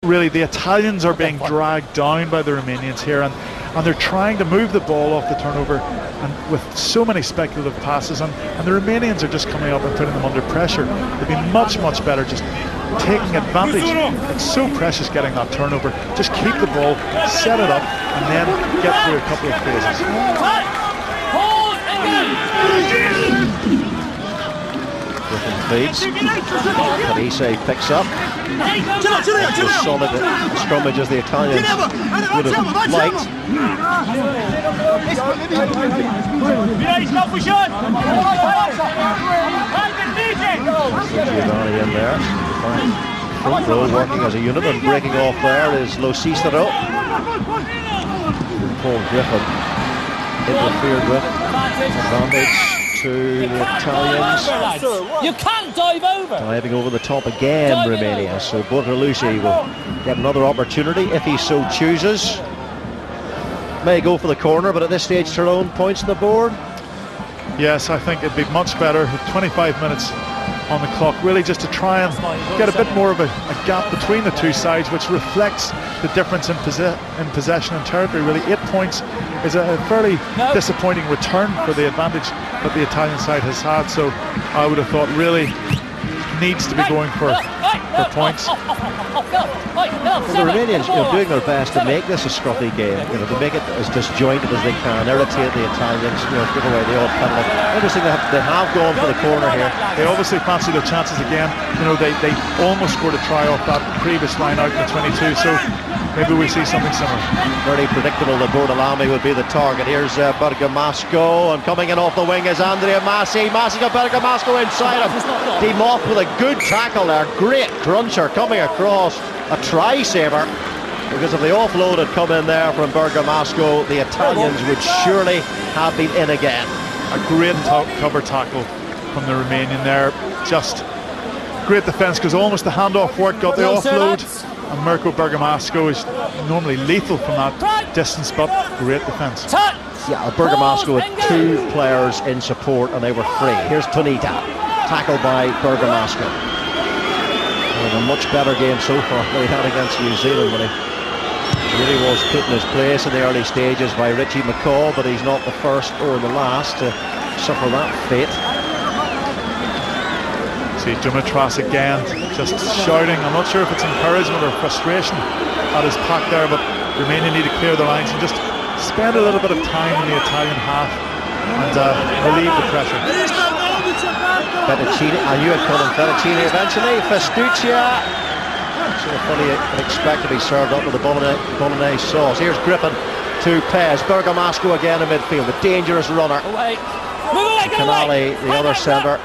really the Italians are being dragged down by the Romanians here, and they're trying to move the ball off the turnover, and with so many speculative passes, and the Romanians are just coming up and putting them under pressure. They'd be much better just taking advantage. It's so precious getting that turnover. Just keep the ball, set it up, and then get through a couple of phases. Griffin feeds. Parise picks up. As solid a scrummage as the Italians would have liked. Giovanni in there. Front row working as a unit, and breaking off there is Lo Cicero. Paul Griffin interfered with. Advantage to the Italians. You can't dive over. Diving over the top again, Romania. So Bortolucci will get another opportunity if he so chooses. May go for the corner, but at this stage Tyrone points on the board. Yes, I think it'd be much better with 25 minutes on the clock, really just to try and get a bit more of a gap between the two sides, which reflects the difference in possession and territory. Really, 8 points is a fairly disappointing return for the advantage that the Italian side has had. So I would have thought really needs to be going for points. The Romanians, doing their best to make this a scruffy game, to make it as disjointed as they can, irritate the Italians, give away the odd penalty. Interesting, they have gone for the corner here. They obviously fancy their chances again. They almost scored a try off that previous line out in the 22, so maybe we see something similar. Very predictable that Bordalami would be the target. Here's Bergamasco, and coming in off the wing is Andrea Massi. Massi got Bergamasco inside him. Demoff with a good tackle there. Great cruncher coming across. A try saver, because if the offload had come in there from Bergamasco, the Italians would surely have been in again. A great cover tackle from the Romanian there. Just great defence, because almost the handoff work, got the offload, and Mirko Bergamasco is normally lethal from that distance, but great defence. Yeah, Bergamasco had 2 players in support and they were free. Here's Tonita, tackled by Bergamasco. A much better game so far than he had against New Zealand, when he really was put in his place in the early stages by Richie McCaw, but he's not the first or the last to suffer that fate. See Dumitras again, just shouting. I'm not sure if it's encouragement or frustration at his pack there, but Romania need to clear the lines and just spend a little bit of time in the Italian half and relieve the pressure. Fettuccine, I knew I'd call him Fettuccine eventually. Festuccia, sort of funny you'd expect to be served up with the bolognese sauce. Here's Griffin to Pez. Bergamasco again in midfield, a dangerous runner. Canale, the other centre,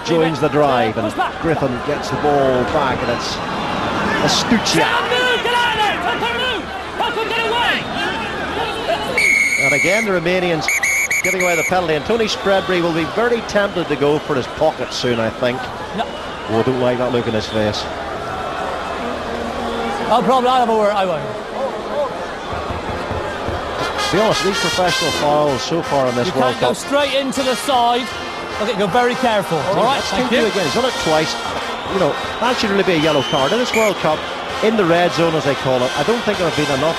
joins the drive, and Griffin gets the ball back, and it's Festuccia. And again the Romanians giving away the penalty, and Tony Spreadbury will be very tempted to go for his pocket soon, I think. No. Oh, I don't like that look in his face. No problem, I won't. To be honest, these professional fouls so far in this World Cup. Go straight into the side. Okay, go very careful. All right, thank you. Again, he's done it twice. That should really be a yellow card. In this World Cup, in the red zone as they call it, I don't think there have been enough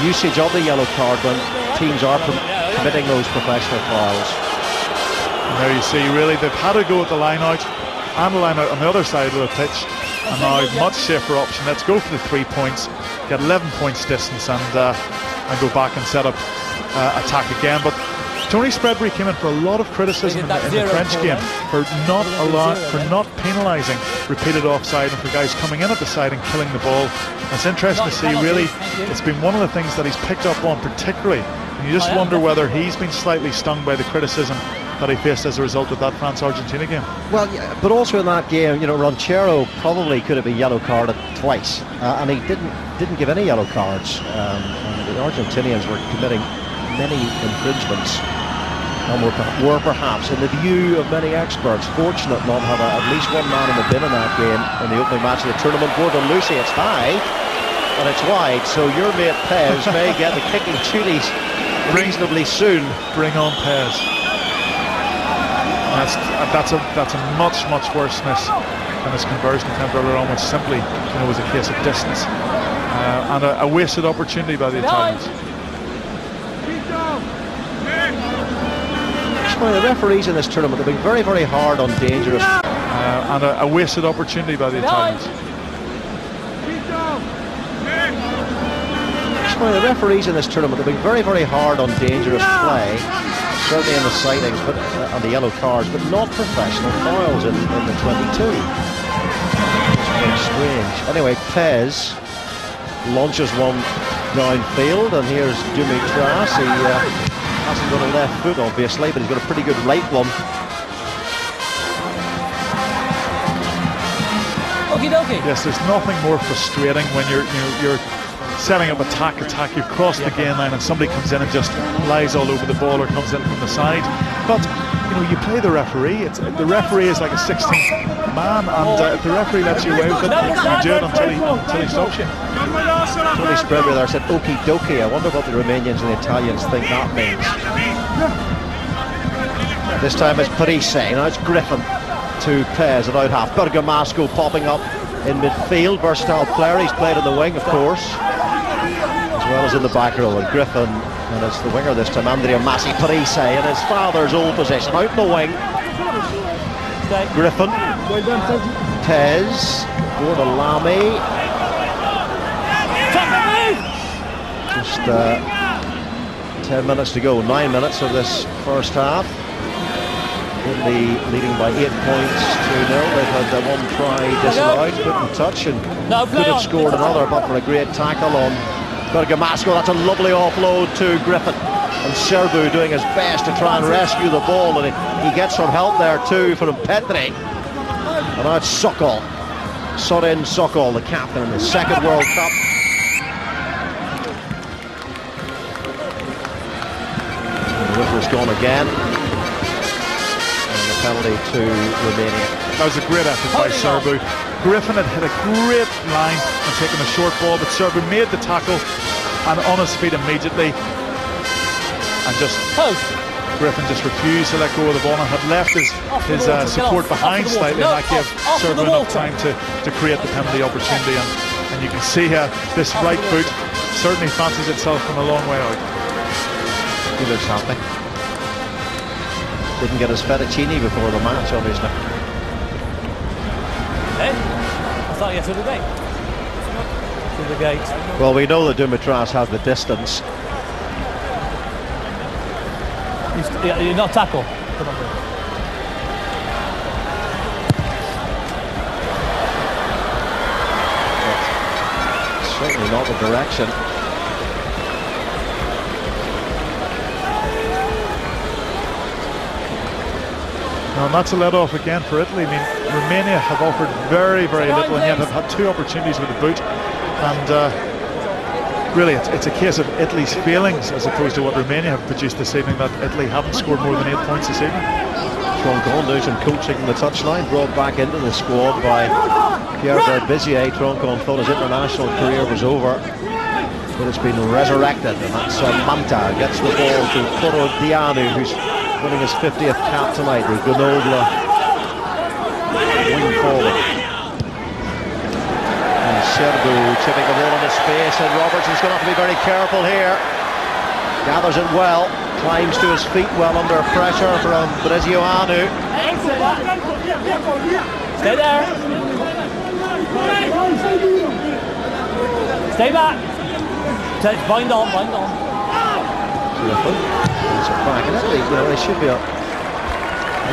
usage of the yellow card when teams are committing those professional fouls. And there you see, really, they've had a go at the line out and the line out on the other side of the pitch, and now much safer option. Let's go for the 3 points, get 11 points distance, and go back and set up attack again. But Tony Spreadbury came in for a lot of criticism in the French game for not penalising repeated offside, and for guys coming in at the side and killing the ball. And it's interesting to see, really, it's been one of the things that he's picked up on particularly. And you just wonder whether he's been slightly stung by the criticism that he faced as a result of that France-Argentina game. Well, yeah, but also in that game, Ranchero probably could have been yellow carded twice, and he didn't give any yellow cards. And the Argentinians were committing many infringements, and were perhaps, in the view of many experts, fortunate not to have at least one man in the bin in that game in the opening match of the tournament. Bortolucci, it's high and it's wide, so your mate Pez may get the kicking duties reasonably soon. Bring on Pez. That's a much worse miss than his conversion attempt earlier on, which simply was a case of distance. And a wasted opportunity by the Italians. The referees in this tournament have been very, very hard on dangerous. And a wasted opportunity by the Italians. The referees in this tournament have been very, very hard on dangerous play, certainly in the sightings, but on the yellow cards, but not professional fouls in the 22. It's very strange. Anyway, Pez launches one downfield, and here's Dumitras. He hasn't got a left foot, obviously, but he's got a pretty good right one. Okie dokie. Yes, there's nothing more frustrating when you're setting up attack, you've crossed the gain line and somebody comes in and just lies all over the ball or comes in from the side. But you play the referee. The referee is like a 16th man, and if the referee lets you away with it, you do it until he stops you. Tony Spreadway there said okie dokie. I wonder what the Romanians and the Italians think that means. This time it's Parise. Now it's Griffin to Pez at out half. Bergamasco popping up in midfield. Versatile player. He's played in the wing, of course, as well as in the back row. And Griffin, and it's the winger this time, Andrea Massi Parise, in his father's old position, out in the wing. Griffin, Pez, going to Lamy. Just 10 minutes to go, 9 minutes of this first half. Italy leading by 8 points, 2-0. They've had one try disallowed, couldn't touch, and could have scored another, but for a great tackle on Bergamasco. That's a lovely offload to Griffin, and Serbu doing his best to try and rescue the ball, and he gets some help there too from Petri. And now it's Sokol, Sorin Sokol, the captain in his second World Cup. And the whistle's gone again. Penalty to Romania. That was a great effort by Serbu. Griffin had hit a great line and taken a short ball, but Serbu made the tackle and on his feet immediately, and just Griffin just refused to let go of the ball and had left his support behind slightly, and that gave Serbu enough time to create the penalty opportunity, and you can see this right boot certainly fancies itself from a long way out. He looks happy. Didn't get his fettuccine before the match, obviously. I thought you had to the gate. To the gate. Well, we know that Dumitras has the distance. You're not tackle. Come on, certainly not the direction. And that's a let-off again for Italy. I mean, Romania have offered very, very little, and yet have had 2 opportunities with the boot. And really, it's a case of Italy's feelings as opposed to what Romania have produced this evening, that Italy haven't scored more than 8 points this evening. Troncon doing some coaching from the touchline, brought back into the squad by Pierre Berbizier. Troncon thought his international career was over, but it's been resurrected, and that's Manta gets the ball to Porodianu, who's winning his 50th cap tonight, the Grenoble wing forward. And Serbu chipping the ball into space, and Robertson's going to have to be very careful here. Gathers it well, climbs to his feet well under pressure from Brezianu. Stay there. Stay back. Bind on, bind on. It's a crack, and Italy, they should be a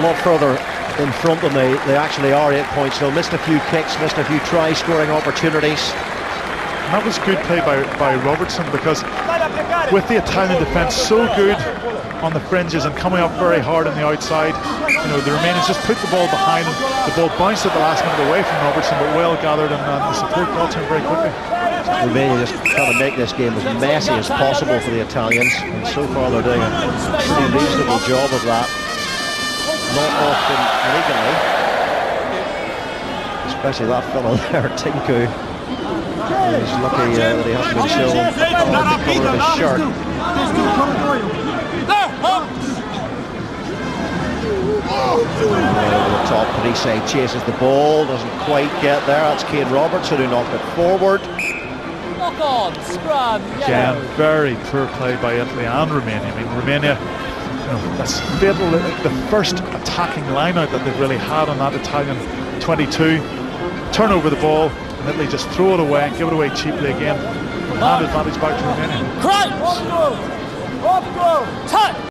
lot further in front than they actually are. 8 points. They'll missed a few kicks, missed a few try-scoring opportunities. And that was good play by Robertson, because with the Italian defence so good on the fringes and coming up very hard on the outside, the Romanians just put the ball behind, and the ball bounced at the last minute away from Robertson, but well gathered, and the support got to him very quickly. Romania just trying to make this game as messy as possible for the Italians, and so far they're doing a pretty reasonable job of that. Not often legally, especially that fellow there, Tinku. He's lucky that he hasn't been shown the colour of his shirt. Over the top, Parise chases the ball, doesn't quite get there. That's Kane Robertson who knocked it forward. knock on, scrum, Again, yellow. very poor play by Italy and Romania. I mean, Romania, that's fatal, the first attacking line-out that they've really had on that Italian 22. Turn over the ball, and Italy just throw it away and give it away cheaply again. Hand advantage back to Romania. Crunch! Up go! Touch!